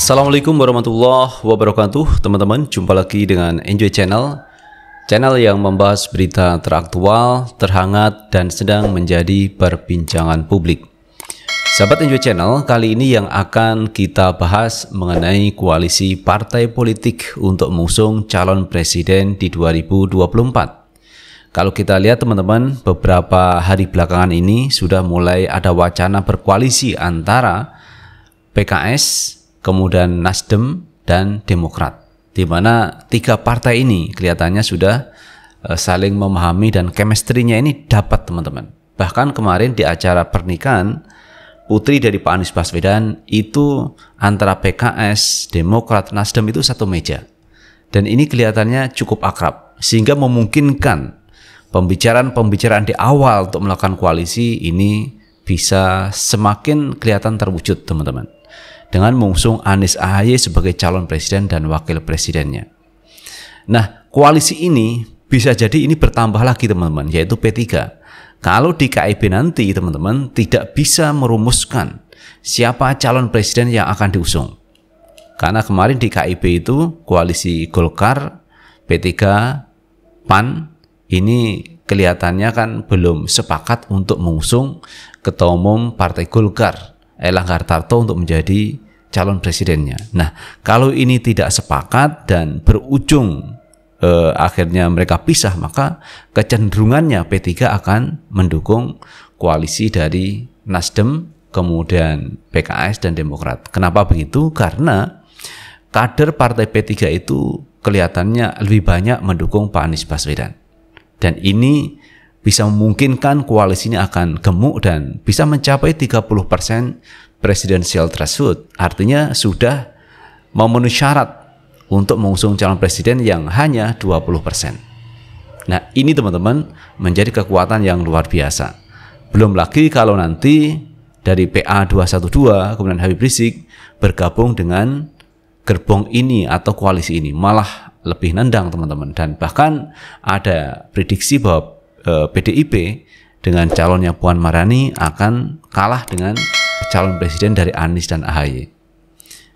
Assalamualaikum warahmatullahi wabarakatuh. Teman-teman, jumpa lagi dengan Enjoy Channel, channel yang membahas berita teraktual, terhangat, dan sedang menjadi perbincangan publik. Sahabat Enjoy Channel, kali ini yang akan kita bahas mengenai koalisi partai politik untuk mengusung calon presiden di 2024. Kalau kita lihat teman-teman, beberapa hari belakangan ini sudah mulai ada wacana berkoalisi antara PKS, kemudian Nasdem dan Demokrat, di mana tiga partai ini kelihatannya sudah saling memahami dan chemistry-nya ini dapat teman-teman. Bahkan kemarin di acara pernikahan putri dari Pak Anies Baswedan itu antara PKS, Demokrat, Nasdem itu satu meja. Dan ini kelihatannya cukup akrab sehingga memungkinkan pembicaraan-pembicaraan di awal untuk melakukan koalisi ini bisa semakin kelihatan terwujud teman-teman, dengan mengusung Anies AHY sebagai calon presiden dan wakil presidennya. Nah, koalisi ini bisa jadi ini bertambah lagi teman-teman, yaitu P3. Kalau di KIB nanti teman-teman tidak bisa merumuskan siapa calon presiden yang akan diusung. Karena kemarin di KIB itu koalisi Golkar, P3, PAN ini kelihatannya kan belum sepakat untuk mengusung Ketua Umum Partai Golkar, Erlangga Hartarto, untuk menjadi calon presidennya. Nah, kalau ini tidak sepakat dan berujung akhirnya mereka pisah, maka kecenderungannya P3 akan mendukung koalisi dari Nasdem, kemudian PKS dan Demokrat. Kenapa begitu? Karena kader partai P3 itu kelihatannya lebih banyak mendukung Pak Anies Baswedan. Dan ini bisa memungkinkan koalisi ini akan gemuk dan bisa mencapai 30% presidensial threshold, artinya sudah memenuhi syarat untuk mengusung calon presiden yang hanya 20%. Nah, ini teman-teman menjadi kekuatan yang luar biasa. Belum lagi kalau nanti dari PA 212 kemudian Habib Rizik bergabung dengan gerbong ini atau koalisi ini, malah lebih nendang teman-teman. Dan bahkan ada prediksi bahwa PDIP dengan calonnya Puan Maharani akan kalah dengan calon presiden dari Anies dan AHY.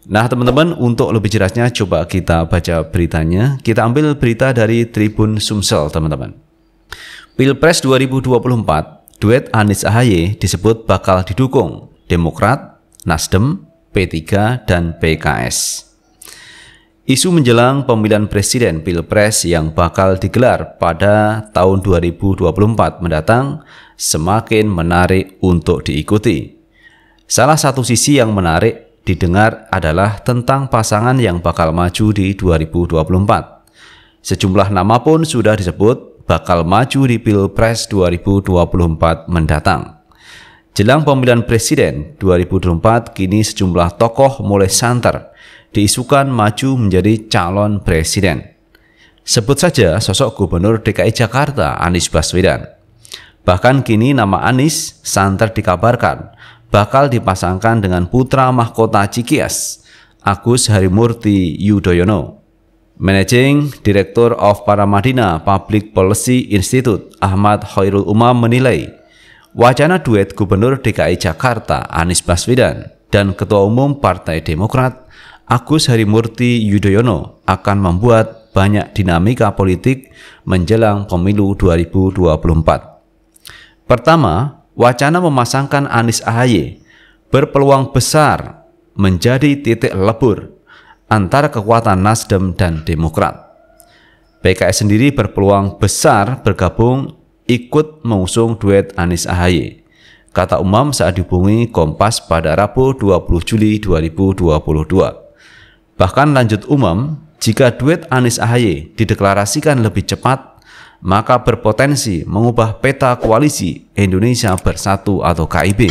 Nah teman-teman, untuk lebih jelasnya coba kita baca beritanya. Kita ambil berita dari Tribun Sumsel teman-teman. Pilpres 2024, duet Anies AHY disebut bakal didukung Demokrat, Nasdem, P3, dan PKS. Isu menjelang pemilihan presiden Pilpres yang bakal digelar pada tahun 2024 mendatang semakin menarik untuk diikuti. Salah satu sisi yang menarik didengar adalah tentang pasangan yang bakal maju di 2024. Sejumlah nama pun sudah disebut bakal maju di Pilpres 2024 mendatang. Jelang pemilihan presiden 2024, kini sejumlah tokoh mulai santer diisukan maju menjadi calon presiden. Sebut saja sosok Gubernur DKI Jakarta Anies Baswedan. Bahkan kini nama Anies santer dikabarkan bakal dipasangkan dengan putra mahkota Cikias, Agus Harimurti Yudhoyono. Managing Director of Paramadina Public Policy Institute Ahmad Khairul Umam menilai wacana duet Gubernur DKI Jakarta Anies Baswedan dan Ketua Umum Partai Demokrat Agus Harimurti Yudhoyono akan membuat banyak dinamika politik menjelang pemilu 2024. Pertama, wacana memasangkan Anies AHY berpeluang besar menjadi titik lebur antara kekuatan Nasdem dan Demokrat. PKS sendiri berpeluang besar bergabung ikut mengusung duet Anies AHY, kata Umam saat dihubungi Kompas pada Rabu 20 Juli 2022. Bahkan lanjut Umam, jika duet Anies AHY dideklarasikan lebih cepat, maka berpotensi mengubah peta koalisi Indonesia Bersatu atau KIB.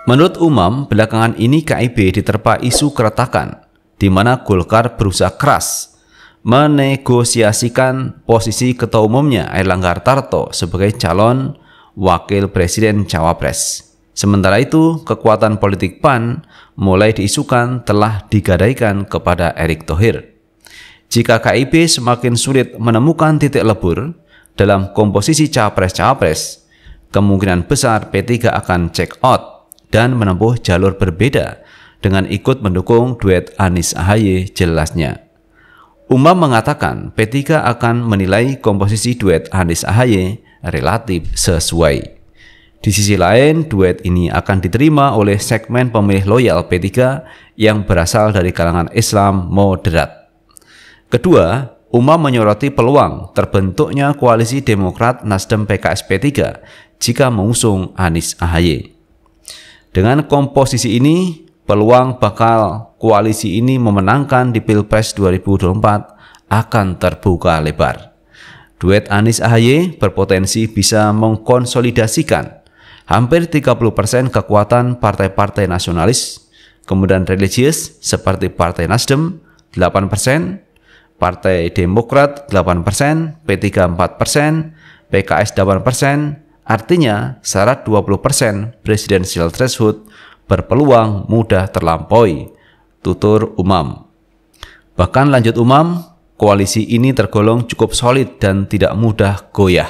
Menurut Umam, belakangan ini KIB diterpa isu keretakan, di mana Golkar berusaha keras menegosiasikan posisi ketua umumnya Erlangga Hartarto sebagai calon wakil presiden cawapres. Sementara itu, kekuatan politik PAN mulai diisukan telah digadaikan kepada Erick Thohir. Jika KIB semakin sulit menemukan titik lebur dalam komposisi capres-cawapres, kemungkinan besar P3 akan check out dan menempuh jalur berbeda dengan ikut mendukung duet Anies Ahaye jelasnya. Umam mengatakan P3 akan menilai komposisi duet Anies Ahaye relatif sesuai. Di sisi lain, duet ini akan diterima oleh segmen pemilih loyal P3 yang berasal dari kalangan Islam moderat. Kedua, Umam menyoroti peluang terbentuknya koalisi Demokrat Nasdem PKS P3 jika mengusung Anies Ahaye. Dengan komposisi ini, peluang bakal koalisi ini memenangkan di Pilpres 2024 akan terbuka lebar. Duet Anies Ahaye berpotensi bisa mengkonsolidasikan hampir 30% kekuatan partai-partai nasionalis, kemudian religius seperti Partai Nasdem 8%, Partai Demokrat 8%, P3 4%, PKS 8%, artinya syarat 20% presidensial threshold berpeluang mudah terlampaui, tutur Umam. Bahkan lanjut Umam, koalisi ini tergolong cukup solid dan tidak mudah goyah.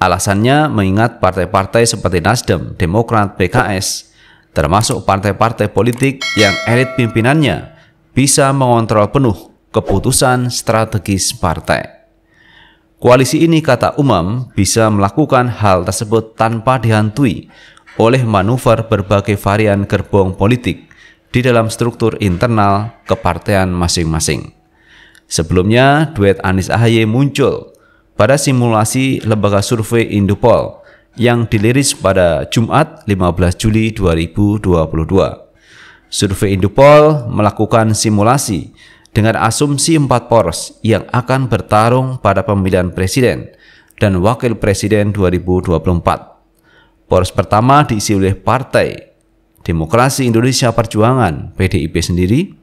Alasannya mengingat partai-partai seperti Nasdem, Demokrat, PKS, termasuk partai-partai politik yang elit pimpinannya bisa mengontrol penuh keputusan strategis partai. Koalisi ini, kata Umam, bisa melakukan hal tersebut tanpa dihantui oleh manuver berbagai varian gerbong politik di dalam struktur internal kepartean masing-masing. Sebelumnya, duet Anies Ahaye muncul pada simulasi lembaga survei Indopol yang dirilis pada Jumat 15 Juli 2022. Survei Indopol melakukan simulasi dengan asumsi 4 poros yang akan bertarung pada pemilihan presiden dan wakil presiden 2024. Poros pertama diisi oleh Partai Demokrasi Indonesia Perjuangan (PDIP) sendiri.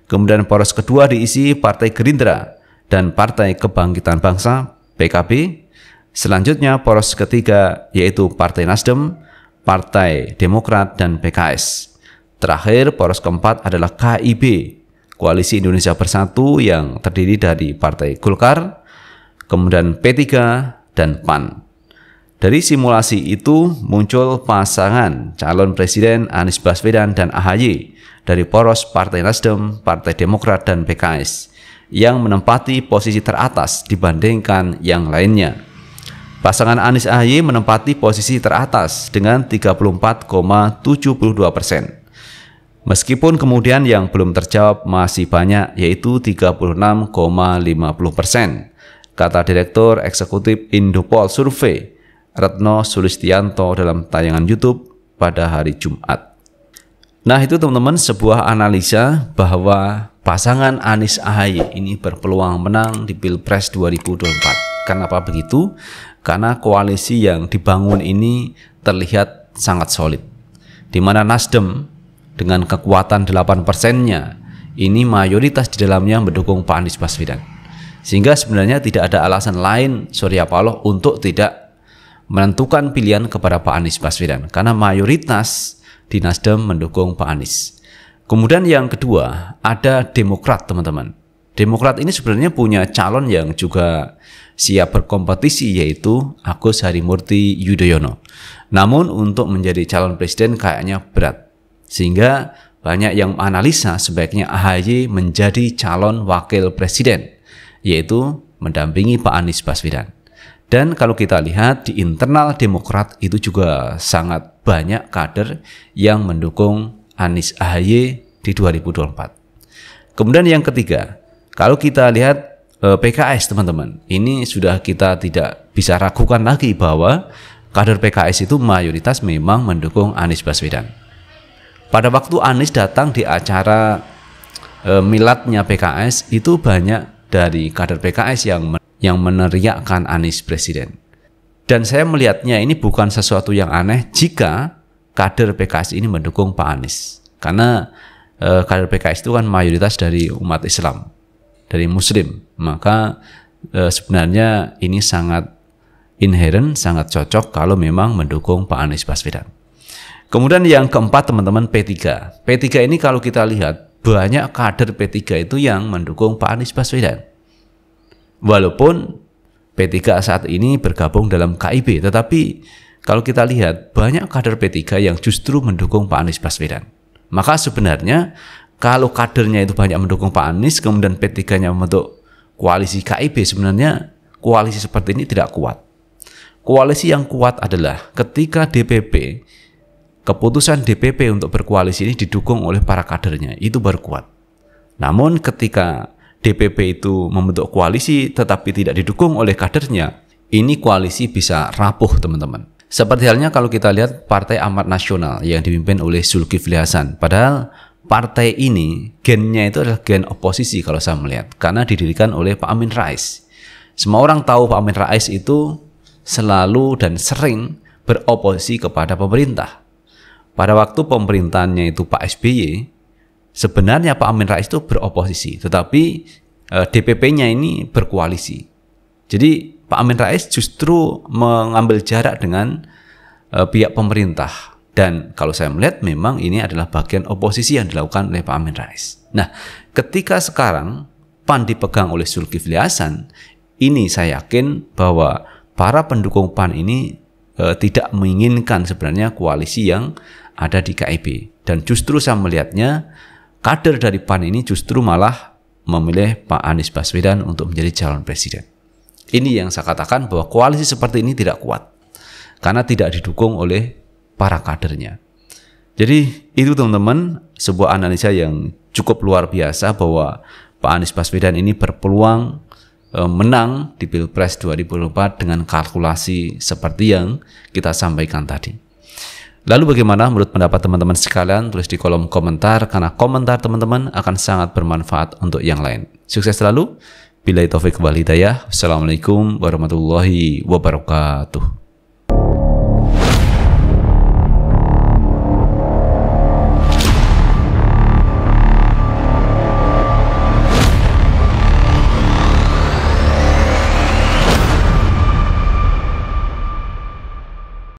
Kemudian poros kedua diisi Partai Gerindra dan Partai Kebangkitan Bangsa (PKB). Selanjutnya poros ketiga yaitu Partai Nasdem, Partai Demokrat dan PKS. Terakhir poros keempat adalah KIB, Koalisi Indonesia Bersatu, yang terdiri dari Partai Golkar, kemudian P3 dan PAN. Dari simulasi itu muncul pasangan calon presiden Anies Baswedan dan Ahaye dari poros Partai Nasdem, Partai Demokrat dan PKS yang menempati posisi teratas dibandingkan yang lainnya. Pasangan Anies Ahaye menempati posisi teratas dengan 34,72%. Meskipun kemudian yang belum terjawab masih banyak, yaitu 36,50%, kata Direktur Eksekutif Indopol Survei Retno Sulistianto dalam tayangan YouTube pada hari Jumat. Nah, itu teman-teman sebuah analisa bahwa pasangan Anies Ahaye ini berpeluang menang di Pilpres 2024. Kenapa begitu? Karena koalisi yang dibangun ini terlihat sangat solid, di mana Nasdem dengan kekuatan 8%-nya ini mayoritas di dalamnya mendukung Pak Anies Baswedan. Sehingga sebenarnya tidak ada alasan lain Surya Paloh untuk tidak menentukan pilihan kepada Pak Anies Baswedan, karena mayoritas di Nasdem mendukung Pak Anies. Kemudian yang kedua ada Demokrat, teman-teman. Demokrat ini sebenarnya punya calon yang juga siap berkompetisi, yaitu Agus Harimurti Yudhoyono. Namun untuk menjadi calon presiden kayaknya berat, sehingga banyak yang analisa sebaiknya Ahaye menjadi calon wakil presiden, yaitu mendampingi Pak Anies Baswedan. Dan kalau kita lihat di internal Demokrat itu juga sangat banyak kader yang mendukung Anies Ahaye di 2024. Kemudian yang ketiga, kalau kita lihat PKS, teman-teman, ini sudah kita tidak bisa ragukan lagi bahwa kader PKS itu mayoritas memang mendukung Anies Baswedan. Pada waktu Anies datang di acara miladnya PKS, itu banyak dari kader PKS yang meneriakkan Anies presiden. Dan saya melihatnya ini bukan sesuatu yang aneh jika kader PKS ini mendukung Pak Anies. Karena kader PKS itu kan mayoritas dari umat Islam, dari Muslim. Maka sebenarnya ini sangat inherent, sangat cocok kalau memang mendukung Pak Anies Baswedan. Kemudian yang keempat, teman-teman, P3. P3 ini kalau kita lihat banyak kader P3 itu yang mendukung Pak Anies Baswedan. Walaupun P3 saat ini bergabung dalam KIB, tetapi kalau kita lihat banyak kader P3 yang justru mendukung Pak Anies Baswedan. Maka sebenarnya kalau kadernya itu banyak mendukung Pak Anies, kemudian P3-nya membentuk koalisi KIB, sebenarnya koalisi seperti ini tidak kuat. Koalisi yang kuat adalah ketika DPP, keputusan DPP untuk berkoalisi ini didukung oleh para kadernya, itu baru kuat. Namun ketika DPP itu membentuk koalisi tetapi tidak didukung oleh kadernya, ini koalisi bisa rapuh, teman-teman. Seperti halnya kalau kita lihat Partai Amanat Nasional yang dipimpin oleh Zulkifli Hasan. Padahal partai ini gennya itu adalah gen oposisi kalau saya melihat, karena didirikan oleh Pak Amin Rais. Semua orang tahu Pak Amin Rais itu selalu dan sering beroposisi kepada pemerintah. Pada waktu pemerintahannya itu Pak SBY, sebenarnya Pak Amin Rais itu beroposisi, tetapi DPP-nya ini berkoalisi. Jadi Pak Amin Rais justru mengambil jarak dengan pihak pemerintah. Dan kalau saya melihat memang ini adalah bagian oposisi yang dilakukan oleh Pak Amin Rais. Nah, ketika sekarang PAN dipegang oleh Zulkifli Hasan, ini saya yakin bahwa para pendukung PAN ini tidak menginginkan sebenarnya koalisi yang ada di KIB. Dan justru saya melihatnya kader dari PAN ini justru malah memilih Pak Anies Baswedan untuk menjadi calon presiden. Ini yang saya katakan bahwa koalisi seperti ini tidak kuat karena tidak didukung oleh para kadernya. Jadi itu teman-teman, sebuah analisa yang cukup luar biasa bahwa Pak Anies Baswedan ini berpeluang menang di Pilpres 2024 dengan kalkulasi seperti yang kita sampaikan tadi. Lalu bagaimana menurut pendapat teman-teman sekalian? Tulis di kolom komentar, karena komentar teman-teman akan sangat bermanfaat untuk yang lain. Sukses selalu. Billahi taufik wal hidayah. Assalamualaikum warahmatullahi wabarakatuh.